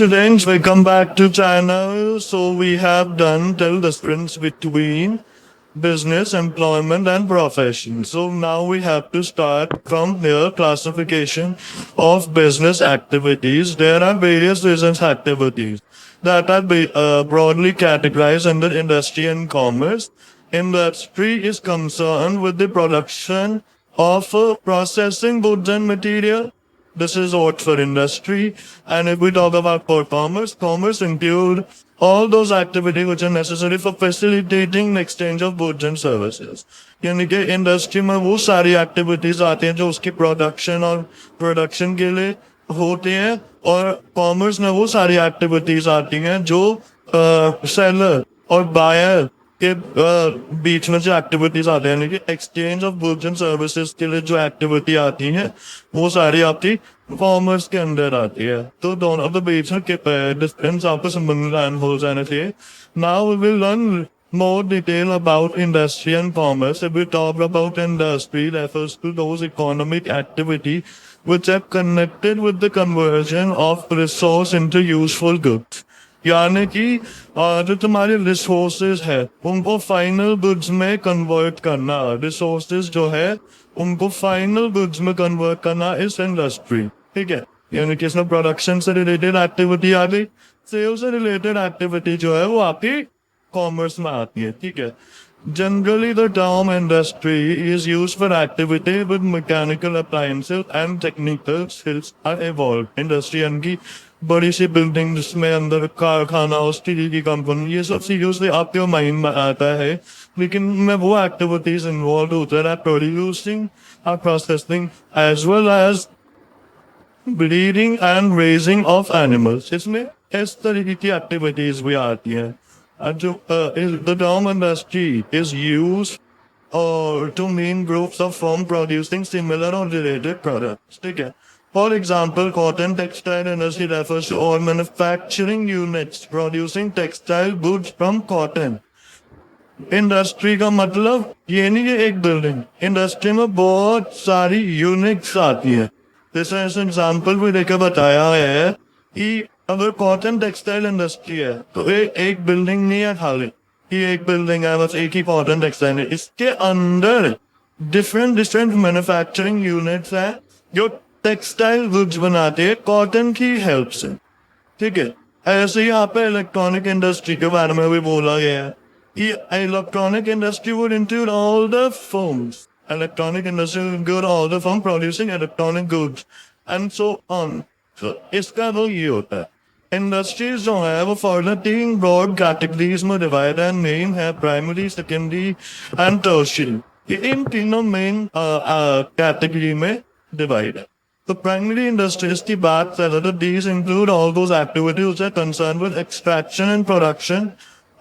students, welcome back to channel. So we have done till the difference between business, employment and profession. So now we have to start from here classification of business activities. There are various business activities that are broadly categorized under industry and commerce. Industry is concerned with the production of processing goods and material. This is what for industry. And if we talk about for commerce, commerce include all those activities which are necessary for facilitating the exchange of goods and services. यानी कि industry में वो सारी activities आती हैं जो उसकी production के लिए होती हैं, और कॉमर्स में वो सारी एक्टिविटीज आती हैं जो सेलर और बायर के बीच में जो एक्टिविटीज आते हैं, यानी कि exchange of goods and services के लिए जो एक्टिविटी आती है वो सारी आपकी कॉमर्स के अंदर आती है. तो दोनों के बीच में डिफरेंस आपको समझना हो जाना चाहिए. Now we will learn more detail about industry and commerce. If we talk about industry, refers to those economic activity which are connected with the conversion of resource into useful goods. यानी कि जो तुम्हारे resources है उनको final goods में convert करना, resources जो है उनको फाइनल गुड्स में कन्वर्ट करना इस इंडस्ट्री. ठीक है, यानी कि इसमें प्रोडक्शन से रिलेटेड एक्टिविटी आ गई, सेल से रिलेटेड एक्टिविटी जो है वो आपकी कॉमर्स में आती है. ठीक है, generally the term industry is used for activity with mechanical appliances and technical skills are involve. Industry यानी बड़ी सी बिल्डिंग जिसमें अंदर कारखाना, स्टील की कंपनी, ये सब चीजों से आपके माइंड में आता है, लेकिन में वो एक्टिविटीज इन्वॉल्व होता है प्रोड्यूसिंग और processing as well as breeding and raising of animals. इसमें इस तरीके की एक्टिविटीज भी आती हैं. The term industry is used to mean groups of firms producing similar or related products. ठीक है, for example, cotton textile industry refers to all manufacturing units producing textile goods from cotton. Industry का मतलब ये नहीं है एक building, industry में बहुत सारी यूनिट्स आती है. जैसे ऐसे एग्जाम्पल भी देकर बताया है कि अगर कॉटन टेक्सटाइल इंडस्ट्री है तो एक बिल्डिंग नहीं है खाली कि एक बिल्डिंग है बस एक ही कॉटन टेक्सटाइल है. इसके अंदर डिफरेंट मैन्युफैक्चरिंग यूनिट्स हैं जो टेक्सटाइल गुड्स बनाते हैं कॉटन की हेल्प से. ठीक है, ऐसे ही यहाँ पे इलेक्ट्रॉनिक इंडस्ट्री के बारे में भी बोला गया है कि electronic industry would include all the firms. Electronic industry would include all the firm producing electronic goods and so on. तो इसका तो ये होता है. इंडस्ट्रीज जो है वो फर्दर 3 ब्रॉड कैटेगरीज में डिवाइड है. मेन है प्राइमरी, सेकेंडरी एंड टर्शियरी. इन तीनों मेन कैटेगरी में डिवाइड है. तो प्राइमरी इंडस्ट्रीज की बात करें तो these include all those activities which are concerned with extraction and production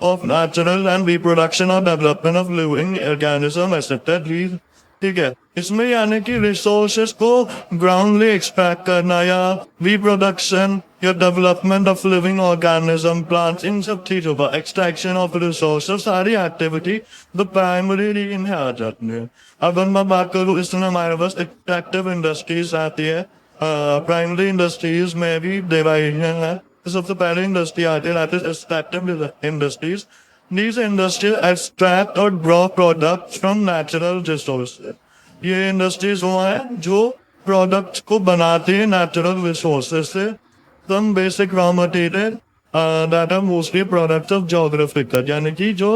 of natural and reproduction or development of living organism etc. ठीक है, इसमें यानी कि रिसोर्सेज को ग्राउंडली एक्सट्रैक्ट करना या रिप्रोडक्शन या development of living organism, plants, इन सब चीजों का एक्सट्रैक्शन ऑफ रिसोर्सेज सारी एक्टिविटी तो प्राइमरी इनमें आ जाती है. अगर मैं बात करूँ इसमें हमारे पास एक्सट्रैक्टिव इंडस्ट्रीज आती है. प्राइमरी इंडस्ट्रीज में भी डिवाइजन है. सबसे पहले इंडस्ट्री आती है extractive industries. These industries extract or draw products from natural resources. ये इंडस्ट्रीज वो हैं जो प्रोडक्ट्स को बनाते हैं नेचुरल रिसोर्सेज से. Some basic raw material that are mostly products of geographical, यानी कि जो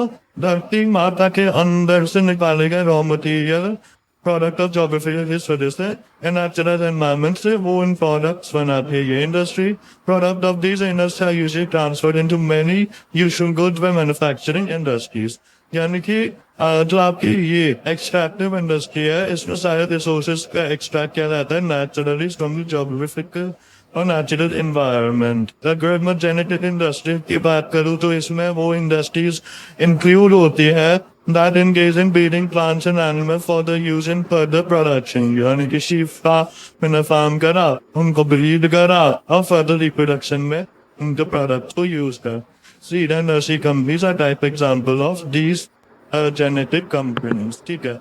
धरती माता के अंदर से निकाले गए raw material product of geographical इस वजह से नेचुरल एनवायरमेंट से वो इन प्रोडक्ट्स बनाते हैं ये industry. Product of these industry are usually transferred into many usual goods by manufacturing industries. यानी कि जो आपकी ये एक्सट्रैक्टिव इंडस्ट्री है इसमें सारे रिसोर्सेज का एक्सट्रैक्ट किया जाता है नेचुरली फ्रॉम द जोग्राफिकल और नेचुरल एनवायरनमेंट. अगर मैं जेनेटिक इंडस्ट्री की बात करूँ तो इसमें वो इंडस्ट्रीज इंक्लूड होती है that engage in breeding plants and animals for the use in further production. यानी कि शीप का मैंने फार्म करा, उनको ब्रीड करा और फर्दर रिप्रोडक्शन में उनके प्रोडक्ट्स को यूज कर. Seed and nursery companies are type example of these genetic companies. ठीक है,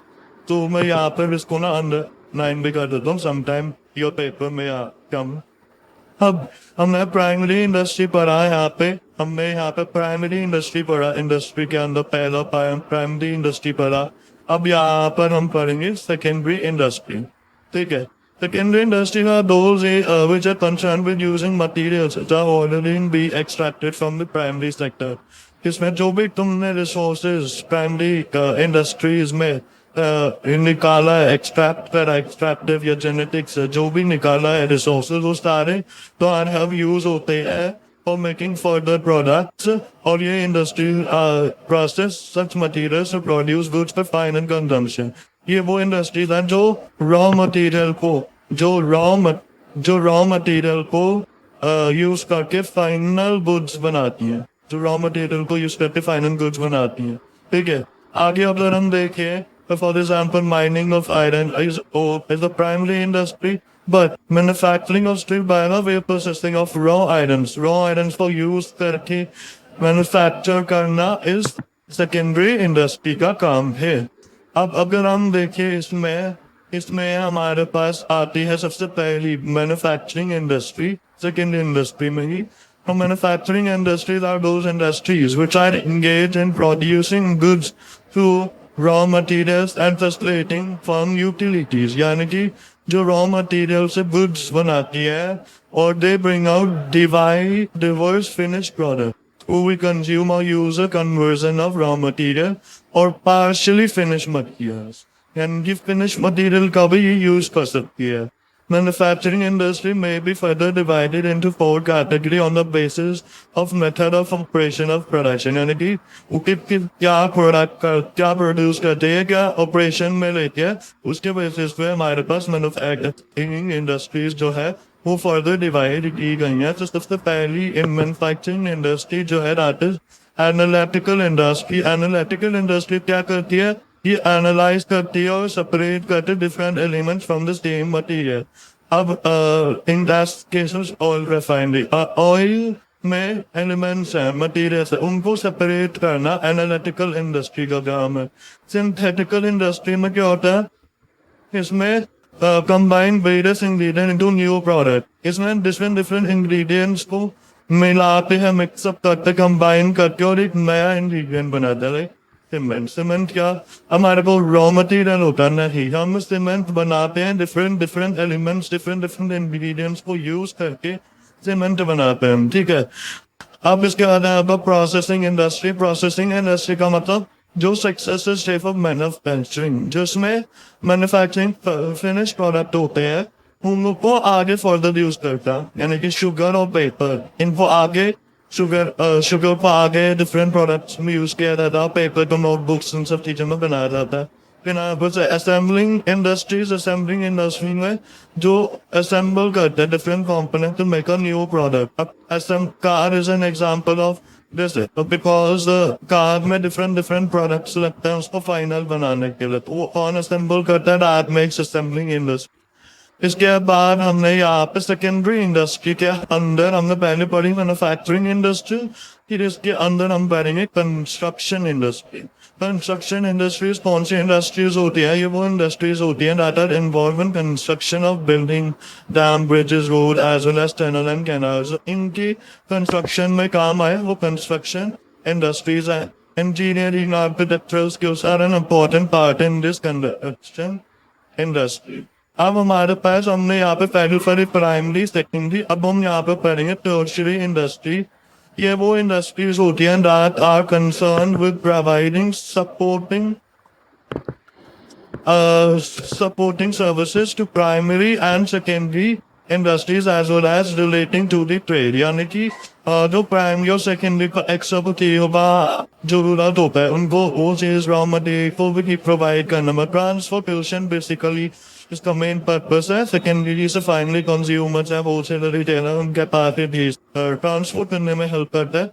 तो मैं यहाँ पर इसको ना अंडर 9 भी कर देता हूँ. समटाइम योर पेपर में कम अब हमने प्राइमरी इंडस्ट्री पढ़ा है यहाँ पे, हमने यहाँ पे प्राइमरी इंडस्ट्री पढ़ा, इंडस्ट्री के अंदर पहला प्राइमरी इंडस्ट्री पढ़ा। अब यहाँ पर हम पढ़ेंगे सेकेंडरी इंडस्ट्री, ठीक है। Secondary industry are those which are concerned with using materials that are already be extracted from the primary sector. इसमें जो भी तुमने resources primary industries में निकाला है, extract करा, extractive या genetics जो भी निकाला है resources, वो सारे तो have use होते हैं for making further products, और ये industry process such materials to produce goods for final consumption. ये वो इंडस्ट्रीज है जो रॉ मटेरियल को यूज करके फाइनल गुड्स बनाती हैं, ठीक है। आगे अगर हम देखें, for example mining of iron is a primary industry, but manufacturing of steel by the way processing of raw irons को यूज करके मैन्युफैक्चर करना इज सेकेंडरी इंडस्ट्री का काम है। अब अगर हम देखें इसमें हमारे पास आती है सबसे पहली मैन्युफैक्चरिंग इंडस्ट्री, सेकेंड इंडस्ट्री में ही। Manufacturing industries are those industries which are engaged in producing goods through raw materials and facilitating from utilities, यानी कि जो रॉ मटेरियल से गुड्स बनाती है और they bring out Divers finished product. We consume or use a conversion of raw material or partially finished materials, and ये finished material का भी use कर सकती है। Manufacturing industry may be further divided into 4 categories on the basis of method of operation of production, यानी कि क्या produce करते हैं, क्या ऑपरेशन में लेते हैं, उसके बेसिस पे हमारे पास मैन्युफैक्चरिंग इंडस्ट्रीज जो है वो फर्दर डिवाइड की गई है। तो सबसे पहली मैन्युफैक्चरिंग इंडस्ट्री जो है that is analytical industry. Analytical industry क्या करती है, ये एनालाइज करती है और सेपरेट करती है different elements from the same material. अब in that cases oil refinery, oil में एलिमेंट्स है, मटेरियल्स है, उनको सेपरेट करना एनालिटिकल इंडस्ट्री का काम है। सिंथेटिकल इंडस्ट्री में क्या होता है, इसमें combine various ingredients into new product, इसमें डिफरेंट इंग्रेडिएंट्स को मिलाते हैं, मिक्सअप करते, कंबाइन करके और एक नया इंग्रेडिएंट बनाते हैं। सीमेंट क्या हमारे को रॉ मटेरियल होता नहीं, हम सीमेंट बनाते हैं डिफरेंट एलिमेंट्स, डिफरेंट इंग्रेडिएंट्स को यूज करके सीमेंट बनाते हैं, ठीक है। अब इसके बाद है प्रोसेसिंग इंडस्ट्री का मतलब जो सक्सेसफुल स्टेप ऑफ मैन्युफैक्चरिंग, जिसमें मैन्युफैक्चरिंग फिनिश प्रोडक्ट होते हैं उनको आगे फर्दर यूज करता है, यानी कि शुगर और पेपर, इनको आगे शुगर को आगे डिफरेंट प्रोडक्ट्स में यूज किया जाता है, पेपर को नोटबुक्स इन सब चीजों में बनाया जाता है। फिर असेंबलिंग इंडस्ट्री में जो असेंबल करते हैं different component to make a new product. अब car is an example of this, because car में डिफरेंट प्रोडक्ट्स लगते हैं उसको फाइनल बनाने के लिए, तो वो कौन असेंबल करता है, दैट मेक्स असेंबलिंग इंडस्ट्री। इसके बाद हमने यहाँ पे सेकेंडरी इंडस्ट्री के अंदर हमने पहले पढ़ी मैन्युफैक्चरिंग इंडस्ट्री, फिर इसके अंदर हम पढ़ेंगे कंस्ट्रक्शन इंडस्ट्री। कंस्ट्रक्शन इंडस्ट्रीज कौन सी इंडस्ट्रीज होती है, ये वो इंडस्ट्रीज होती है that are involve in construction of building, dam, bridges, road as well as tunnel and canals. इनकी कंस्ट्रक्शन में काम आए वो कंस्ट्रक्शन इंडस्ट्रीज है। Engineering, architectural skills are an important part in this construction industry. अब हमारे पास हमने यहाँ पे पहली प्राइमरी, सेकेंडरी, अब हम यहाँ पे पढ़ेंगे टर्शियरी इंडस्ट्री। ये वो इंडस्ट्रीज होती हैं that are concern with providing supporting services to primary and secondary industries as well as relating to the trade, यानी कि जो प्राइमरी और सेकेंडरी का एक्सपर्टीज का जरूरत होता है उनको वो चीज रॉ मटेरियल को भी प्रोवाइड करना। ट्रांसपोर्टेशन बेसिकली इसका मेन पर्पस है। सेकेंडरी से फाइनली कंज्यूमर्स है, होलसेलर, रिटेलर, उनके पास ट्रांसपोर्ट करने में हेल्प करता है।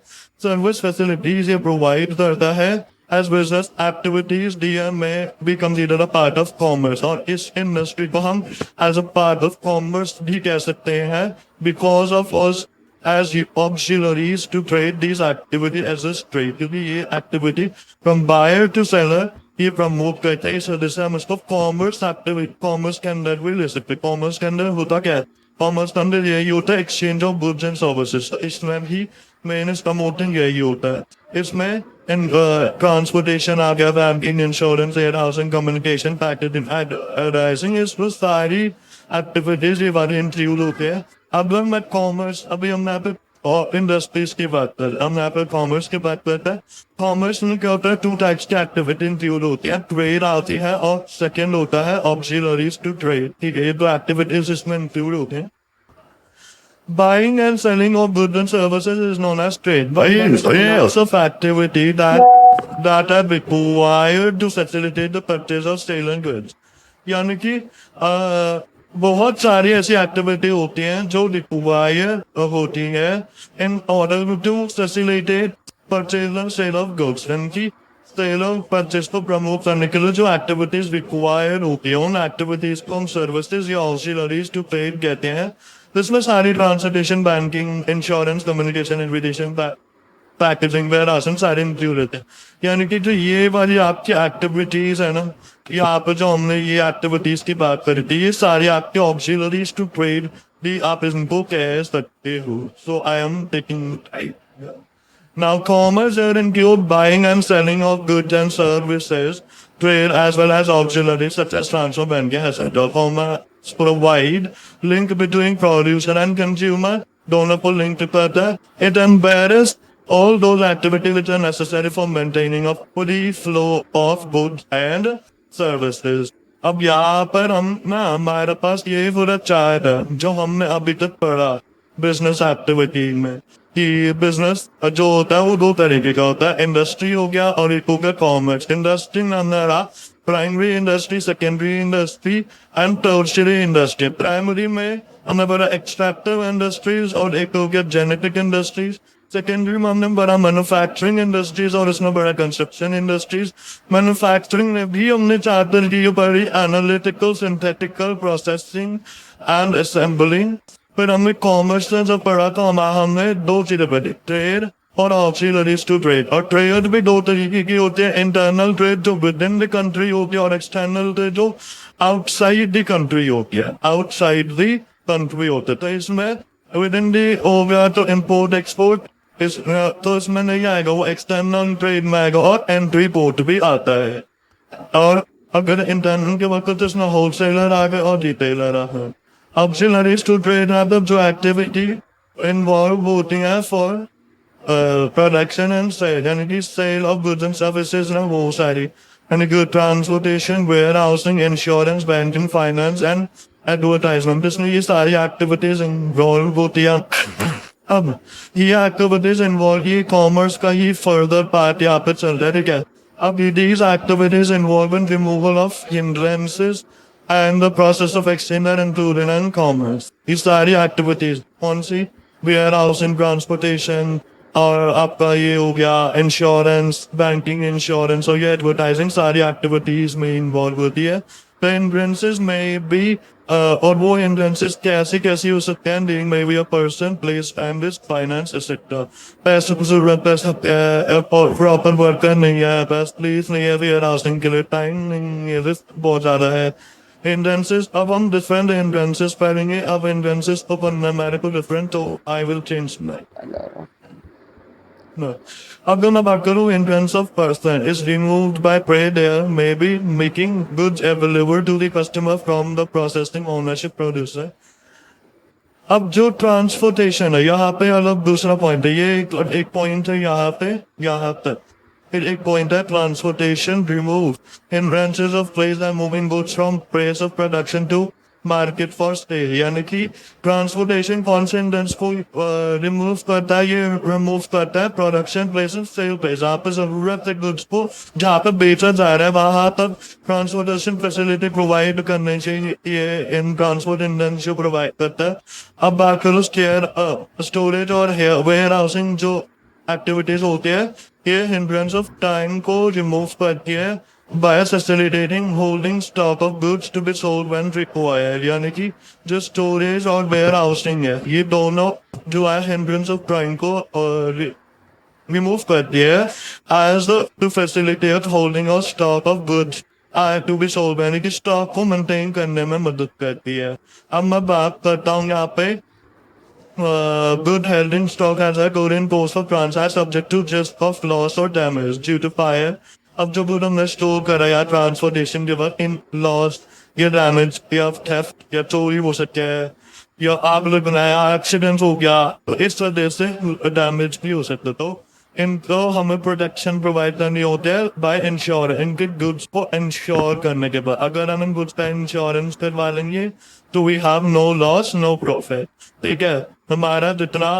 सर्विस फैसिलिटीज ये प्रोवाइड करता है। As business activities, DM may be considered a part of commerce, और इस इंडस्ट्री को हम as a part of commerce भी कह सकते हैं, because of us as auxiliaries to trade these activities as a trade, क्योंकि ये activity from buyer to seller ये प्रमोट करते हैं। इस वजह से हम इसको कॉमर्स एक्टिविटी, कॉमर्स के अंदर भी ले सकते हैं। कॉमर्स के अंदर होता क्या है, कॉमर्स का अंदर यही होता है exchange of goods and services. इसमें भी मेन इसका मोटिव यही होता है। इसमें ट्रांसपोर्टेशन आ गया, banking, insurance, air housing, communication, packaging, advertising, इसमें सारी एक्टिविटीज ये वाले इंक्लूड होते हैं। अब मैं कॉमर्स, अभी हम यहाँ पे और इंडस्ट्रीज की बात कर, हम यहाँ पे कॉमर्स की बात करते हैं। कॉमर्स में क्या होता है, टू टाइप्स की एक्टिविटी इंक्लूड होती है, ट्रेड आती है और सेकंड होता है ऑक्सिलरीज टू ट्रेड। ठीक है, ये दो एक्टिविटीज इसमें इंक्लूड होते हैं। Buying and selling of goods and services is known as trade. But it's a yes of activity that are required to facilitate the purchase of stolen goods. यानी कि बहुत सारी ऐसी एक्टिविटी होती हैं जो रिक्वायर होती है in order to facilitate purchase and sale of goods. यानी कि सेल ऑफ परचेज को प्रमोट करने के लिए जो एक्टिविटीज रिक्वायर होती है, उन एक्टिविटीज को हम सर्विसेज या ऑक्सिलरीज टू ट्रेड कहते हैं। इसमें सारी transportation, banking, insurance, communication, invitation, packaging वगैरह सारे इंक्लूड रहते हैं। यानी कि जो ये वाली आपकी एक्टिविटीज है ना, यहाँ पे जो हमने ये एक्टिविटीज की बात करी थी, ये सारी आपके ऑक्सिलरीज टू ट्रेड भी आप इनको कह सकते हो। So I am taking now commerce here include buying and selling of goods and services, trade as well as auxiliaries such as transfer, banking, etc. Commerce provide link between producer and consumer, donor link to further. It embarrass all those activities which are necessary for maintaining a free flow of goods and services. अब यहाँ पर हम ना, हमारे पास ये पूरा chart है जो हमने अभी तक पढ़ा बिजनेस एक्टिविटी में, कि बिजनेस जो होता है वो दो तरीके का होता है, इंडस्ट्री हो गया और एक हो गया कॉमर्स। इंडस्ट्री में हमारा primary industry, secondary industry and tertiary industry. Primary में हमने बड़ा एक्सट्रैक्टिव इंडस्ट्रीज और एक हो गया जेनेटिक इंडस्ट्रीज। सेकेंडरी में हमने बड़ा मैन्युफैक्चरिंग इंडस्ट्रीज और इसमें बड़ा कंस्ट्रक्शन इंडस्ट्रीज। मैन्युफैक्चरिंग में भी हमने चार तरीके की पढ़ी, analytical, synthetical, processing and assembling. फिर हमने कॉमर्स से जब पढ़ा तो हमने दो चीजें पढ़ी, ट्रेड और ऑक्सिलरीज टू ट्रेड। और ट्रेड भी दो तरीके की होती है, इंटरनल ट्रेड जो विद इन द कंट्री होती है और एक्सटर्नल ट्रेड जो आउटसाइड द कंट्री होती है, आउटसाइड द कंट्री होते। तो इसमें विद इन दी हो गया तो इम्पोर्ट एक्सपोर्ट, तो इसमें नहीं आएगा, वो एक्सटर्नल ट्रेड में आएगा। और एंट्री पोर्ट भी आता है। और अगर इंटरनल के वक्त इसमें होलसेलर आ गए और रिटेलर आ गए। Auxiliaries to trade मतलब जो एक्टिविटी इन्वॉल्व होती है फॉर प्रोडक्शन एंड सेल, यानी कि sale of goods and services ना, वो सारी, यानी कि transportation, warehousing, insurance, banking, finance and advertisement, इसमें ये सारी एक्टिविटीज इन्वॉल्व होती है। अब ये एक्टिविटीज इन्वॉल्व, ये कॉमर्स का ही फर्दर पार्ट यहाँ पे चल रहा है। ठीक है, अब these activities involve in removal of hindrances and the process of exchange are included in commerce. ये सारी एक्टिविटीज कौन सी, वेयर हाउसिंग, ट्रांसपोर्टेशन, और आपका ये हो गया इंश्योरेंस, बैंकिंग, इंश्योरेंस और ये एडवर्टाइजिंग, सारी एक्टिविटीज में इन्वॉल्व होती है। तो हिंड्रेंसेस में भी और वो हिंड्रेंसेस कैसी कैसी हो सकते हैं, डीइंग may be a person, place, time, risk, finance etcetera. पैसे की जरूरत, पैसा प्रॉपर वर्कर नहीं है, पैसा प्लीज नहीं है, वेयर हाउसिंग के लिए टाइम नहीं है, रिस्क बहुत ज्यादा है। Hindrances, अब हम different hindrances पढ़ेंगे। अब hindrances तो पढ़ना मेरे को different, तो I will change my no. अगर मैं बात करूँ, hindrance of person is removed by prayer, maybe making goods available to the customer from the processing ownership producer. अब जो ट्रांसपोर्टेशन है यहाँ पे अलग दूसरा पॉइंट है, ये एक पॉइंट है यहाँ पे, यहाँ तक फिर एक पॉइंट है transportation, remove hindrances of place and moving goods from place of production to market for sale. यानी कि ट्रांसपोर्टेशन कौन से हिंड्रेंस को रिमूव करता है, ये रिमूव करता है production place of sale place, जहाँ पे जरूरत है गुड्स को, जहाँ पे बेचा जा रहा है वहां तक ट्रांसपोर्टेशन फैसिलिटी प्रोवाइड करनी चाहिए, ये इन ट्रांसपोर्ट हिंड्रेंस जो प्रोवाइड करता है। अब बात करो स्टोरेज और वेयर हाउसिंग जो एक्टिविटीज होती है, ये हिंड्रेंस ऑफ टाइम को रिमूव करती है by facilitating holding stock of goods to be sold when required. यानी कि जो स्टोरेज और वेयर हाउसिंग है, ये दोनों जो है हिंड्रेंस ऑफ टाइम को रिमूव करती है as to facilitate holding of stock of goods to be sold यानी कि स्टॉक को मेंटेन करने में मदद करती है। अब मैं बात करता हूँ यहाँ पे good health in stock has a good in course of transit subject to risk of loss or damage due to fire. अब जो good हमने स्टोर करा या ट्रांसपोर्टेशन के वक्त इन लॉस या डैमेज या थेफ्ट या चोरी हो सकता है या आग लगना या एक्सीडेंट हो गया, तो इस वजह से डैमेज भी हो सकता है। तो इनको हमें प्रोटेक्शन प्रोवाइड करनी होती है बाय इंश्योर, इनके गुड्स को इंश्योर करने के बाद अगर हम इन गुड्स का इंश्योरेंस करवा लेंगे तो we have no loss no profit. ठीक है, हमारा जितना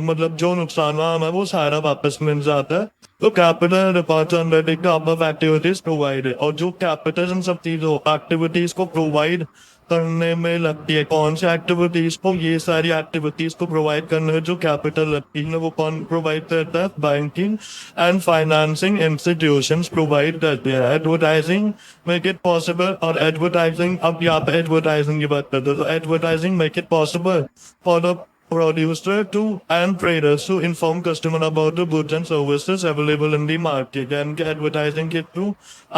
मतलब जो नुकसान हुआ हमें वो सारा वापस मिल जाता है। तो capital records undertake top of activities provided, और जो कैपिटल इन सब चीजों एक्टिविटीज को प्रोवाइड करने में लगती है, कौन सी एक्टिविटीज को, ये सारी एक्टिविटीज को प्रोवाइड करने में जो कैपिटल लगती है वो कौन प्रोवाइड करता है? Banking and financing institutions provide करते हैं। एडवर्टाइजिंग मेक इट पॉसिबल, और एडवर्टाइजिंग, अब यहाँ पे एडवर्टाइजिंग की बात करते हैं तो advertising make it possible for the producer to and traders to inform customer about the goods and services available in the market, and advertising के through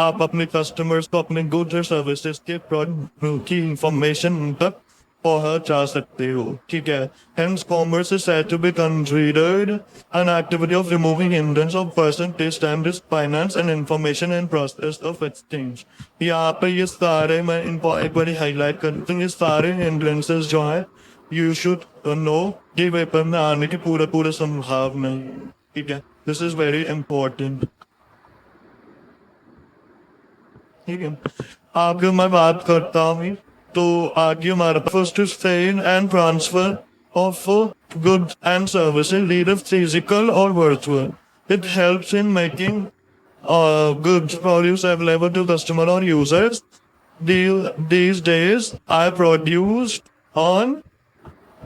आप अपने customers को अपने goods और services के product की information उन तक पहुंचा सकते हो। ठीक है, hence commerce is said to be considered an activity of removing hindrance of percentage time risk finance and information and process of exchange। यहाँ पे ये सारे मैं इनको एक बार हाईलाइट करता हूँ, ये सारे hindrances जो है you should know कि पेपर में आने की पूरा संभावना है। ठीक है, दिस इज वेरी इंपॉर्टेंट। ठीक है, आगे मैं बात करता हूँ तो आगे हमारा first sale and transfer of goods and services lead physical और virtual. It helps in making goods produce available to customer or users. These days are produced on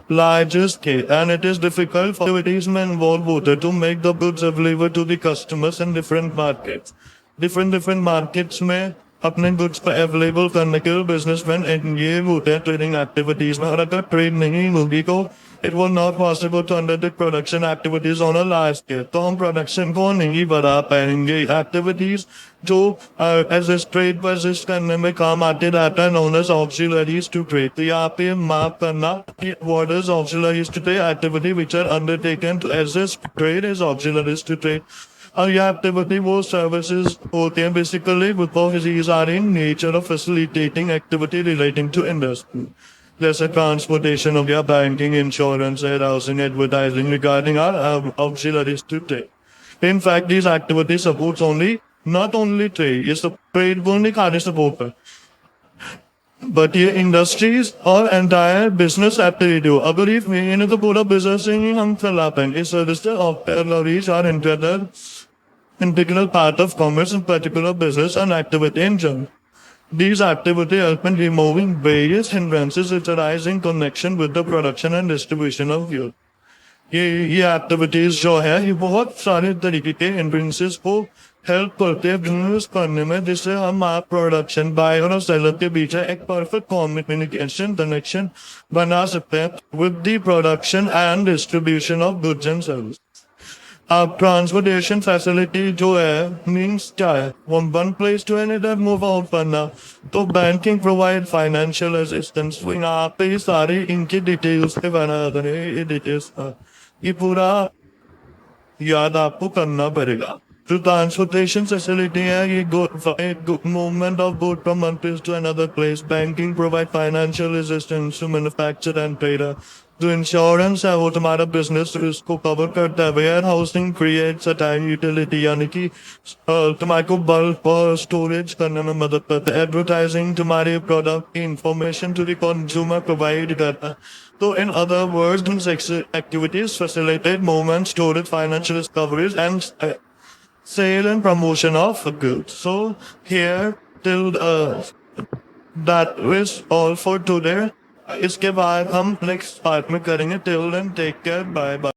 larger scale, and it is difficult for activities may involve water to make the goods available to the customers in different markets. Different markets में अपने goods को available करने के लिए businessmen engage होते हैं trading activities में, और अगर trade नहीं होगी तो it will not possible to undertake production activities on a large scale। तो हम production को नहीं बढ़ा पाएंगे। Activities जो as a trade persist करने में काम आते रहता है known as auxiliaries to trade। तो यहाँ पे माप करना कि what is auxiliaries to trade, activity which are undertaken to assist trade is auxiliaries to trade। और यह एक्टिविटी वो सर्विसेज होते हैं basically because these are in nature of facilitating activity relating to industry, जैसे ट्रांसपोर्टेशन हो गया, banking, insurance, housing, advertising regarding our auxiliaries to trade. In fact, these activities supports not only trade, ये सब trade को नहीं खाने support कर, but ये इंडस्ट्रीज और एंटायर बिजनेस एक्टिविटी हो। अगर ये मेन तो पूरा बिजनेस ही नहीं हम चला पाएंगे। Services of technologies are integral part of commerce, in particular business and activity in general. These activities help in removing various hindrances which arise in connection with the production and distribution of goods. ये activities जो है ये बहुत सारे तरीके के hindrances को help करते हैं बिजनेस करने में, जिससे हम आप प्रोडक्शन बायर और सेलर के बीच एक परफेक्ट कम्युनिकेशन कनेक्शन बना सकते हैं with the production and distribution of goods and service. अब ट्रांसपोर्टेशन फैसिलिटी जो है मीन्स क्या है, one place to another move out करना। तो बैंकिंग प्रोवाइड फाइनेंशियल असिस्टेंस, यहाँ पे ये सारी इनकी डिटेल्स पे बना करें, ये डिटेल्स ये पूरा याद आपको करना पड़ेगा। जो ट्रांसपोर्टेशन फैसिलिटी है ये movement of good from one place to another place. Banking provide financial assistance to manufacture and trader. जो इंश्योरेंस है वो तुम्हारा बिजनेस रिस्क को कवर करता है। Warehousing creates a time utility, यानी कि तुम्हारे को बल्क और स्टोरेज करने में मदद करता है। एडवर्टाइजिंग तुम्हारे प्रोडक्ट की information to the consumer provide करता है। तो in other words these activities facilitate movement, storage, financial discoveries and sale and promotion of goods. So here till that is all for today. इसके बाद हम next part में करेंगे। Till then take care, bye bye.